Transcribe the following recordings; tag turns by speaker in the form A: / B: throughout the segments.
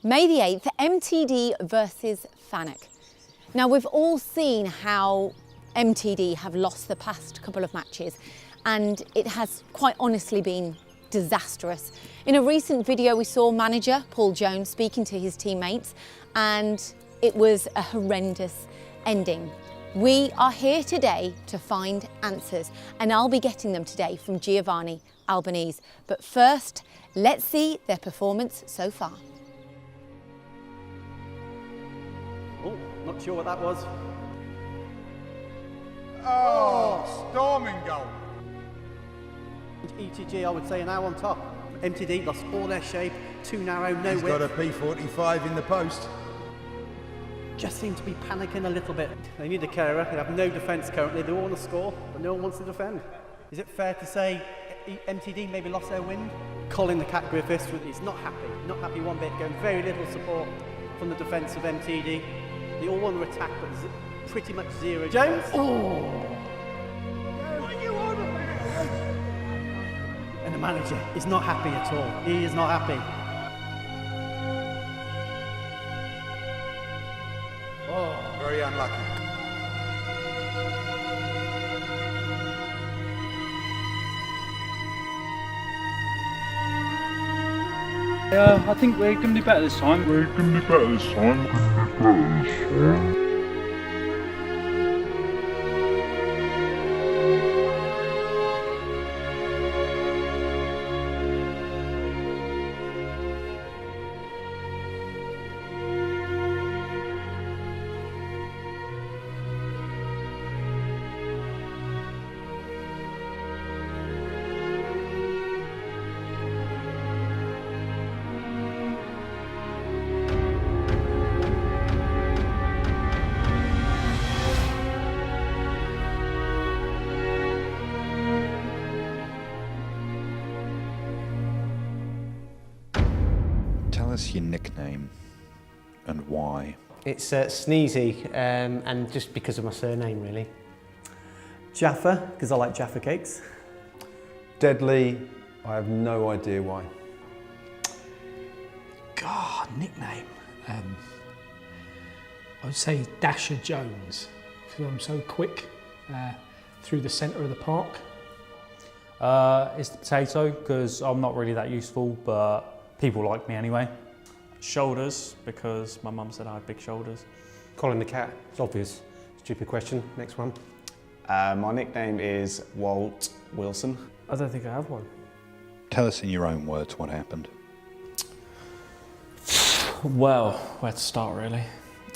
A: May the 8th, MTD versus FANUC. Now, we've all seen how MTD have lost the past couple of matches, and it has quite honestly been disastrous. In a recent video, we saw manager Paul Jones speaking to his teammates, and it was a horrendous ending. We are here today to find answers, and I'll be getting them today from Giovanni Albanese. But first, let's see their performance so far.
B: Oh, not sure what that was.
C: Oh, storming goal.
B: ETG, I would say, are now on top. MTD lost all their shape, too narrow, no
C: He's
B: width.
C: got a P45 in the post.
B: Just seem to be panicking a little bit. They need a carer. They have no defence currently. They all want to score, but no one wants to defend. Is it fair to say MTD maybe lost their wind? Colin the Cat Griffiths is not happy one bit, getting very little support from the defence of MTD. They all want to attack, but there's pretty much zero. Jones? Oh!
C: What are you on about?
B: And the manager is not happy at all. He is not happy.
C: Oh, very unlucky.
D: I think we're going to do better this time.
E: Tell us your nickname and why.
F: It's Sneezy, and just because of my surname, really.
B: Jaffa, because I like Jaffa cakes.
G: Deadly, I have no idea why.
H: God, nickname. I would say Dasher Jones, because I'm so quick through the centre of the park.
D: It's the potato, because I'm not really that useful, but people like me anyway. Shoulders, because my mum said I had big shoulders.
F: Colin the Cat, it's obvious. Stupid question, next one.
I: My nickname is Walt Wilson.
H: I don't think I have one.
E: Tell us in your own words what happened.
D: Well, where to start really?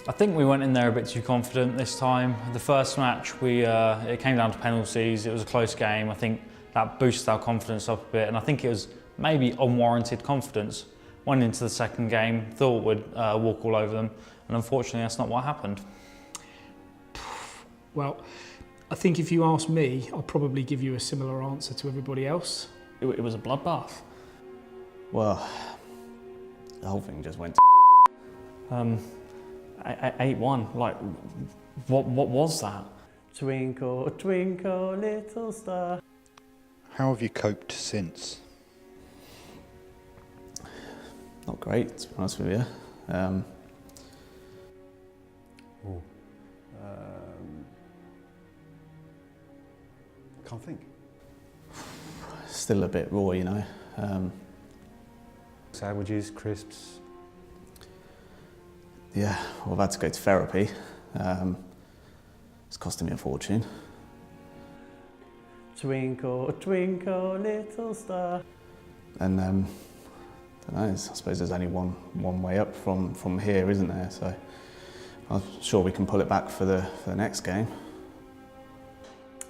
D: I think we went in there a bit too confident this time. The first match, it came down to penalties. It was a close game. I think that boosted our confidence up a bit, and I think it was maybe unwarranted confidence. Went into the second game, thought we'd walk all over them, and unfortunately that's not what happened.
H: Well, I think if you ask me, I'll probably give you a similar answer to everybody else.
D: It was a bloodbath.
I: Well, the whole thing just went
D: 8-1, like, what was that?
B: Twinkle, twinkle, little star.
E: How have you coped since?
I: not great, to be honest with you.
G: Can't think.
I: Still a bit raw, you know.
F: Sandwiches, crisps.
I: Yeah, well, I've had to go to therapy. It's costing me a fortune.
B: Twinkle, twinkle, little star.
I: And I don't know, I suppose there's only one way up from here, isn't there? So I'm sure we can pull it back for the next game.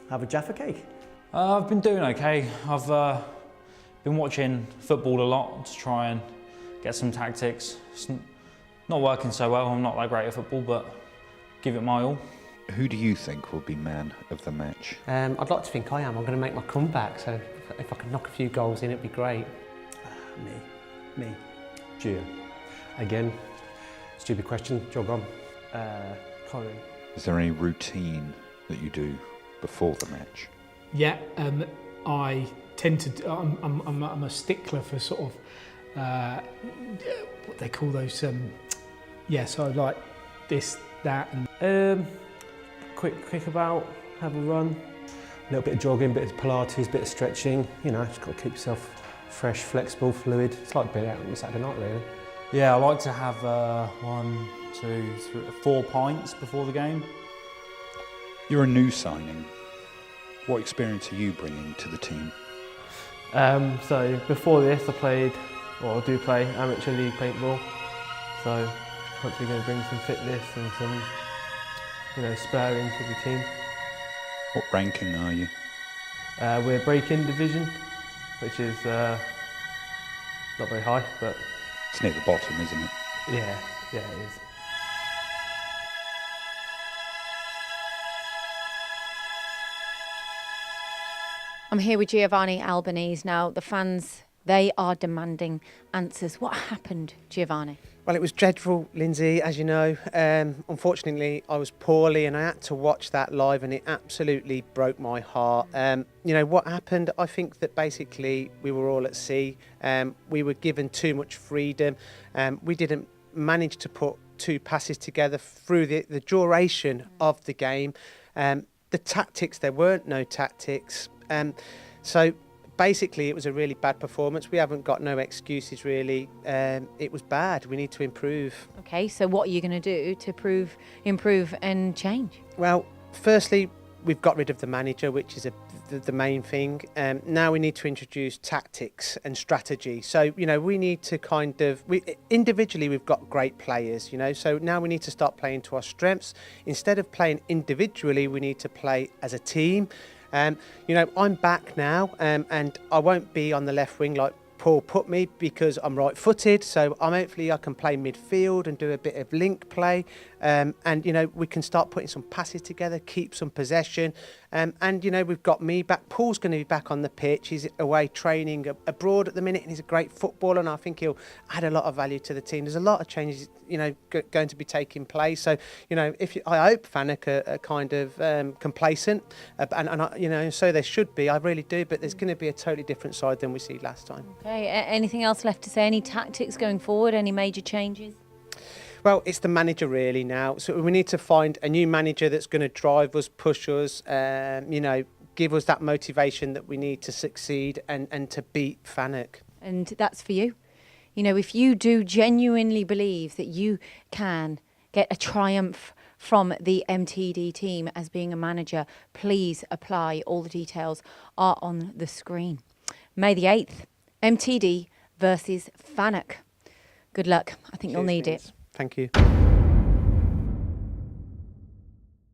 B: Have a Jaffa cake.
D: I've been doing okay. I've been watching football a lot to try and get some tactics. It's not working so well. I'm not that great at football, but give it my all.
E: Who do you think will be man of the match?
F: I'd like to think I am. I'm going to make my comeback, so if I can knock a few goals in, it'd be great.
B: Me.
F: Gia. Again, stupid question, jog on.
H: Colin.
E: Is there any routine that you do before the match?
H: Yeah, I tend to. I'm a stickler for sort of what they call those, yeah, so like this, that, and
F: Quick about, have a run, a little bit of jogging, bit of Pilates, bit of stretching. You know, just got to keep yourself fresh, flexible, fluid. It's like being out on a Saturday night, really.
D: Yeah, I like to have 1, 2, 3, 4 pints before the game.
E: You're a new signing. What experience are you bringing to the team?
F: So before this, I played, or I do play amateur league paintball. So hopefully going to bring some fitness and some, you know, spur into the team.
E: What ranking are you?
F: We're break-in division, which is not very high, but
E: It's near the bottom, isn't it?
F: yeah, it is.
A: I'm here with Giovanni Albanese now. The fans, they are demanding answers. What happened, Giovanni?
F: Well, it was dreadful, Lindsay, as you know. Unfortunately, I was poorly and I had to watch that live and it absolutely broke my heart. You know, what happened, I think that basically we were all at sea. We were given too much freedom. We didn't manage to put 2 passes together through the duration of the game. The tactics, there weren't no tactics. So basically it was a really bad performance. We haven't got no excuses really. It was bad. We need to improve.
A: Okay, so what are you going to do to improve and change?
F: Well, firstly, we've got rid of the manager, which is the main thing. Now we need to introduce tactics and strategy. So, you know, we need to individually we've got great players, you know, so now we need to start playing to our strengths. Instead of playing individually, we need to play as a team. You know, I'm back now and I won't be on the left wing like Paul put me because I'm right-footed, so hopefully I can play midfield and do a bit of link play, and you know, we can start putting some passes together, keep some possession, and you know, we've got me back. Paul's going to be back on the pitch. He's away training abroad at the minute and he's a great footballer and I think he'll add a lot of value to the team. There's a lot of changes, you know, going to be taking place, so you know, I hope FANUC are kind of complacent, and you know, so they should be, I really do, but there's going to be a totally different side than we see last time.
A: Okay, anything else left to say? Any tactics going forward? Any major changes?
F: Well, it's the manager really now. So we need to find a new manager that's going to drive us, push us, you know, give us that motivation that we need to succeed and to beat FANUC.
A: And that's for you. You know, if you do genuinely believe that you can get a triumph from the MTD team as being a manager, please apply. All the details are on the screen. May the 8th, MTD versus FANUC. Good luck. I think you'll need it.
F: Thank you.